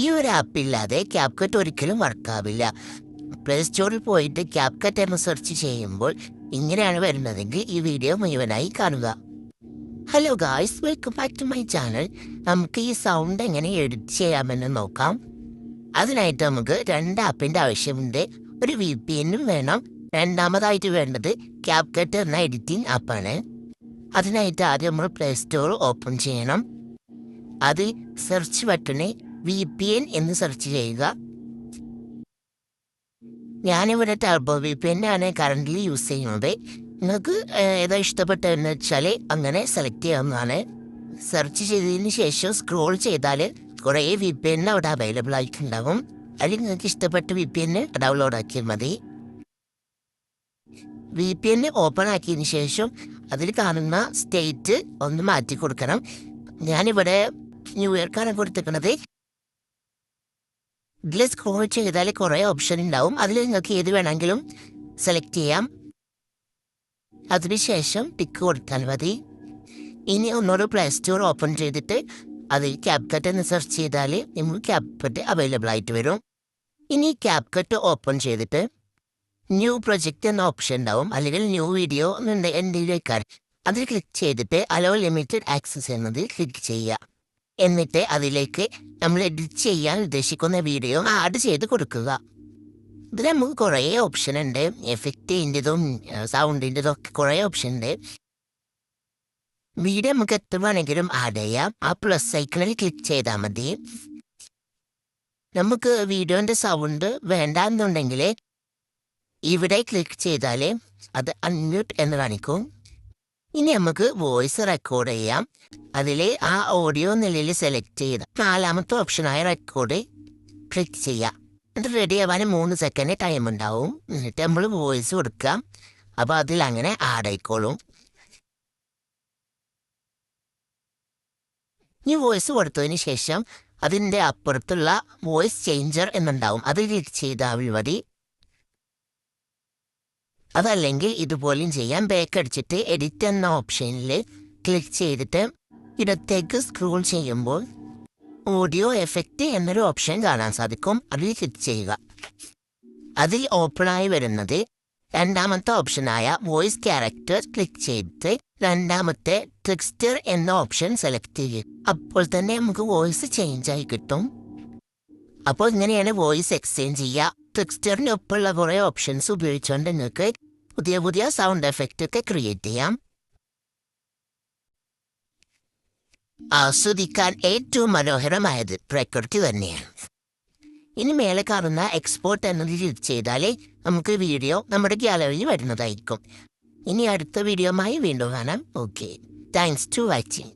ഈ ഒരു ആപ്പില്ലാതെ ക്യാപ്കട്ട് ഒരിക്കലും വർക്കാവില്ല. പ്ലേ സ്റ്റോറിൽ പോയിട്ട് ക്യാപ്കട്ട് എന്ന് സെർച്ച് ചെയ്യുമ്പോൾ ഇങ്ങനെയാണ് വരുന്നതെങ്കിൽ ഈ വീഡിയോ മുഴുവനായി കാണുക. Hello guys, welcome back to my channel. നമുക്ക് ഈ സൗണ്ട് എങ്ങനെ എഡിറ്റ് ചെയ്യാമെന്ന് നോക്കാം. അതിനായിട്ട് നമുക്ക് 2 ആപ്പിൻ്റെ ആവശ്യമുണ്ട്. ഒരു VPN വേണം. രണ്ടാമതായിട്ട് വേണ്ടത് ക്യാപ്കട്ട് എന്ന എഡിറ്റിംഗ് ആപ്പാണ്. അതിനായിട്ട് ആദ്യം നമ്മൾ പ്ലേ സ്റ്റോർ ഓപ്പൺ ചെയ്യണം. അത് സെർച്ച് ബട്ടണിൽ VPN എന്ന് സെർച്ച് ചെയ്യുക. ഞാനിവിടെ ടർബോ VPN ആണ് കറൻ്റ് യൂസ് ചെയ്യുന്നത്. നിങ്ങൾക്ക് ഏതാ ഇഷ്ടപ്പെട്ടതെന്ന് വെച്ചാൽ അങ്ങനെ സെലക്ട് ചെയ്യാവുന്നതാണ്. സെർച്ച് ചെയ്തതിന് ശേഷം സ്ക്രോൾ ചെയ്താൽ കുറേ VPN അവിടെ അവൈലബിൾ ആയിട്ടുണ്ടാവും. അതിൽ നിങ്ങൾക്ക് ഇഷ്ടപ്പെട്ട VPN ഡൗൺലോഡ് ആക്കിയാൽ മതി. VPN ഓപ്പൺ ആക്കിയതിന് ശേഷം അതിൽ കാണുന്ന സ്റ്റേറ്റ് ഒന്ന് മാറ്റി കൊടുക്കണം. ഞാനിവിടെ ന്യൂ ഇയർക്കാണ് കൊടുത്തിരിക്കുന്നത്. ഇതിൽ സ്ക്രോൾ ചെയ്താൽ കുറേ ഓപ്ഷൻ ഉണ്ടാവും. അതിൽ നിങ്ങൾക്ക് ഏത് വേണമെങ്കിലും സെലക്ട് ചെയ്യാം. അതിനുശേഷം ടിക്ക് കൊടുത്താൽ മതി. ഇനി ഒന്നോട് പ്ലേ സ്റ്റോർ ഓപ്പൺ ചെയ്തിട്ട് അതിൽ ക്യാപ്കട്ട് എന്ന് സെർച്ച് ചെയ്താൽ നമുക്ക് ക്യാപ്കട്ട് അവൈലബിൾ ആയിട്ട് വരും. ഇനി ക്യാപ്കട്ട് ഓപ്പൺ ചെയ്തിട്ട് ന്യൂ പ്രൊജക്റ്റ് എന്ന ഓപ്ഷൻ ഉണ്ടാവും, അല്ലെങ്കിൽ ന്യൂ വീഡിയോ എന്നുണ്ട് എന്തെങ്കിലും. അതിൽ ക്ലിക്ക് ചെയ്തിട്ട് അലോ ലിമിറ്റഡ് ആക്സസ് എന്നതിൽ ക്ലിക്ക് ചെയ്യുക. എന്നിട്ട് അതിലേക്ക് നമ്മൾ എഡിറ്റ് ചെയ്യാൻ ഉദ്ദേശിക്കുന്ന വീഡിയോ ആഡ് ചെയ്ത് കൊടുക്കുക. ഇതിൽ നമുക്ക് കുറേ ഓപ്ഷൻ ഉണ്ട്. എഫക്റ്റിൻ്റെതും സൗണ്ടിൻ്റെതും ഒക്കെ കുറേ ഓപ്ഷൻ ഉണ്ട്. വീഡിയോ നമുക്ക് എത്ര വേണമെങ്കിലും ആഡ് ചെയ്യാം. ആ പ്ലസ് ഐക്കണിൽ ക്ലിക്ക് ചെയ്താൽ മതി. നമുക്ക് വീഡിയോൻ്റെ സൗണ്ട് വേണ്ടാന്നുണ്ടെങ്കിൽ ഇവിടെ ക്ലിക്ക് ചെയ്താൽ അത് അൺമ്യൂട്ട് എന്ന് കാണിക്കും. ഇനി നമുക്ക് വോയിസ് റെക്കോർഡ് ചെയ്യാം. അതിൽ ആ ഓഡിയോ നിലയിൽ സെലക്ട് ചെയ്ത 4ാമത്തെ ഓപ്ഷനായ റെക്കോർഡ് ക്ലിക്ക് ചെയ്യാം. എന്നിട്ട് റെഡി ആവാൻ 3 സെക്കൻഡ് ടൈം ഉണ്ടാവും. എന്നിട്ട് നമ്മൾ വോയിസ് കൊടുക്കാം. അപ്പോൾ അതിൽ അങ്ങനെ ആഡ് ആയിക്കോളും. ഈ വോയിസ് കൊടുത്തതിന് ശേഷം അതിൻ്റെ അപ്പുറത്തുള്ള വോയിസ് ചേഞ്ചർ എന്നുണ്ടാവും. അത് ക്ലിക്ക് ചെയ്താൽ മതി. അതല്ലെങ്കിൽ ഇതുപോലെയും ചെയ്യാം. ബാക്ക് അടിച്ചിട്ട് എഡിറ്റ് എന്ന ഓപ്ഷനിൽ ക്ലിക്ക് ചെയ്തിട്ട് ഇടത്തേക്ക് സ്ക്രോൾ ചെയ്യുമ്പോൾ ഓഡിയോ എഫക്റ്റ് എന്നൊരു ഓപ്ഷൻ കാണാൻ സാധിക്കും. അതിൽ ക്ലിക്ക് ചെയ്യുക. അതിൽ ഓപ്പണായി വരുന്നത് 2ാമത്തെ ഓപ്ഷനായ വോയിസ് ക്യാരക്ടർ ക്ലിക്ക് ചെയ്തിട്ട് 2ാമത്തെ ടെക്സ്റ്റർ എന്ന ഓപ്ഷൻ സെലക്ട് ചെയ്യുക. അപ്പോൾ തന്നെ നമുക്ക് വോയിസ് ചേഞ്ച് ആയി കിട്ടും. അപ്പോൾ ഇങ്ങനെയാണ് വോയിസ് എക്സ്ചേഞ്ച് ചെയ്യുക. ടെക്സ്റ്ററിനൊപ്പമുള്ള കുറേ ഓപ്ഷൻസ് ഉപയോഗിച്ചുകൊണ്ട് നിങ്ങൾക്ക് പുതിയ സൗണ്ട് എഫക്റ്റ് ഒക്കെ ക്രിയേറ്റ് ചെയ്യാം. ആസ്വദിക്കാൻ ഏറ്റവും മനോഹരമായത് പ്രകൃതി തന്നെയാണ്. ഇനി മേലെ കാണുന്ന എക്സ്പോർട്ട് എന്നത് ക്ലിക്ക് ചെയ്താൽ നമുക്ക് വീഡിയോ നമ്മുടെ ഗാലറിയിൽ വരുന്നതായിരിക്കും. ഇനി അടുത്ത വീഡിയോയുമായി വീണ്ടും കാണാം. Okay, thanks to watching.